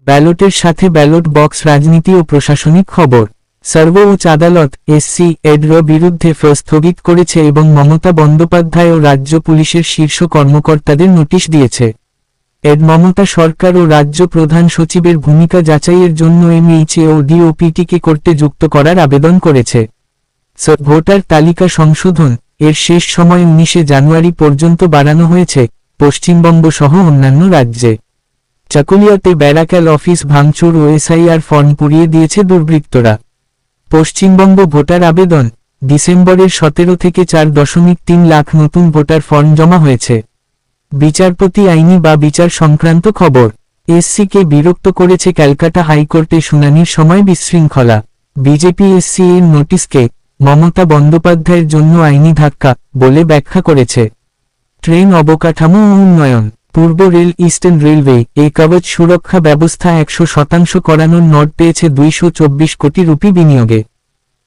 ব্যালটের সাথে ballot box রাজনীতি ও প্রশাসনিক খবর। সর্বোচ্চ আদালত এসসি এডর বিরুদ্ধে স্থগিত করেছে এবং মমতা বন্দ্যোপাধ্যায় ও রাজ্য পুলিশের শীর্ষ কর্মকর্তাদের নোটিশ দিয়েছে। মমতা সরকার ও রাজ্য প্রধান সচিবের ভূমিকা যাচাইয়ের জন্য এমএইচএ ও ডিওপিটিকে কোর্টে যুক্ত করার আবেদন করেছে। ভোটার তালিকা সংশোধন এর শেষ সময় 19 জানুয়ারি পর্যন্ত বাড়ানো হয়েছে পশ্চিমবঙ্গ সহ অন্যান্য রাজ্যে। চাকুলিয়াতে ব্যারাক্যাল অফিস ভাঙচুর ও এসআইআর ফর্ম পুড়িয়ে দিয়েছে দুর্বৃত্তরা। পশ্চিমবঙ্গ ভোটার আবেদন ডিসেম্বরের 17 থেকে 4.3 লাখ নতুন ভোটার ফর্ম জমা হয়েছে। বিচারপতি আইনি বা বিচার সংক্রান্ত খবর। এসসিকে বিরক্ত করেছে ক্যালকাটা হাইকোর্টে শুনানির সময় বিশৃঙ্খলা। বিজেপি এসসি এর নোটিশকে মমতা বন্দ্যোপাধ্যায়ের জন্য আইনি ধাক্কা বলে ব্যাখ্যা করেছে। ট্রেন অবকাঠামো ও উন্নয়ন। পূর্ব রেল ইস্টার্ন রেলওয়ে এই কবচ সুরক্ষা ব্যবস্থা 100% করানোর নড পেয়েছে 224 কোটি রুপি বিনিয়োগে।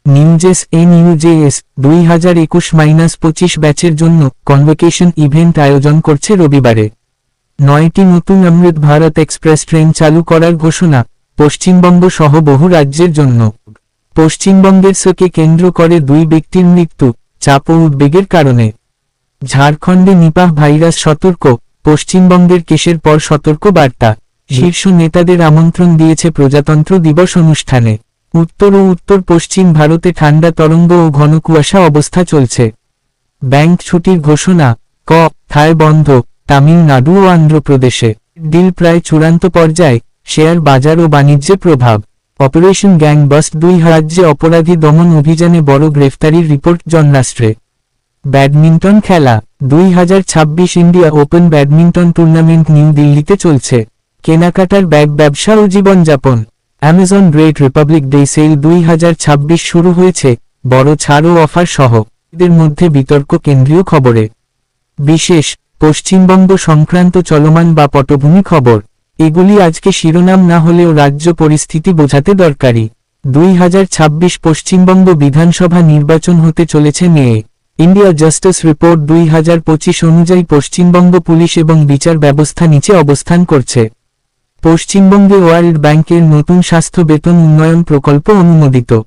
নিউজেস NUJS 2021-25 ব্যাচের জন্য কনভোকেশন ইভেন্ট আয়োজন করছে রবিবারে। 9টি নতুন অমৃত ভারত এক্সপ্রেস ট্রেন চালু করার ঘোষণা পশ্চিমবঙ্গ সহ বহু রাজ্যের জন্য। পশ্চিমবঙ্গের কে কেন্দ্র করে 2 ব্যক্তির মৃত্যু চাপ ও উদ্বেগের কারণে। ঝাড়খণ্ডে নিপাহ ভাইরাস সতর্ক, পশ্চিমবঙ্গের কেসের পর সতর্ক বার্তা। শীর্ষ নেতাদের আমন্ত্রণ দিয়েছে প্রজাতন্ত্র দিবস অনুষ্ঠানে। উত্তর ও উত্তর পশ্চিম ভারতে ঠান্ডা তরঙ্গ ও ঘন কুয়াশা অবস্থা চলছে। ব্যাংক ছুটির ঘোষণা থায় বন্ধ তামিলনাড়ু ও অন্ধ্রপ্রদেশে। ডিল প্রায় চূড়ান্ত পর্যায়ে, শেয়ার বাজার ও বাণিজ্যে প্রভাব। অপারেশন গ্যাং বাস্ট 2 রাজ্যে অপরাধী দমন অভিযানে বড় গ্রেফতারির রিপোর্ট যুক্তরাষ্ট্রে। ব্যাডমিন্টন খেলা 2026 India open badminton tournament new দিল্লিতে চলছে। কেনাকাটার ব্যাগ ব্যবসা ও জীবনযাপন। Amazon great Republic Day sale 2026 শুরু হয়েছে বড় ছাড় ও অফার সহ। এদের মধ্যে বিতর্ক কেন্দ্রীয় খবরে। বিশেষ পশ্চিমবঙ্গ সংক্রান্ত চলমান বা পটভূমি খবর। এগুলি আজকে শিরোনাম না হলেও রাজ্য পরিস্থিতি বোঝাতে দরকারি। 2026 পশ্চিমবঙ্গ বিধানসভা নির্বাচন হতে চলেছে মেয়ে। ইন্ডিয়া জাস্টিস রিপোর্ট 2025 অনুযায়ী পশ্চিমবঙ্গ পুলিশ এবং বিচার ব্যবস্থা নিচে অবস্থান করছে। পশ্চিমবঙ্গে ওয়ার্ল্ড ব্যাংকের নতুন স্বাস্থ্য বেতন উন্নয়ন প্রকল্প অনুমোদিত।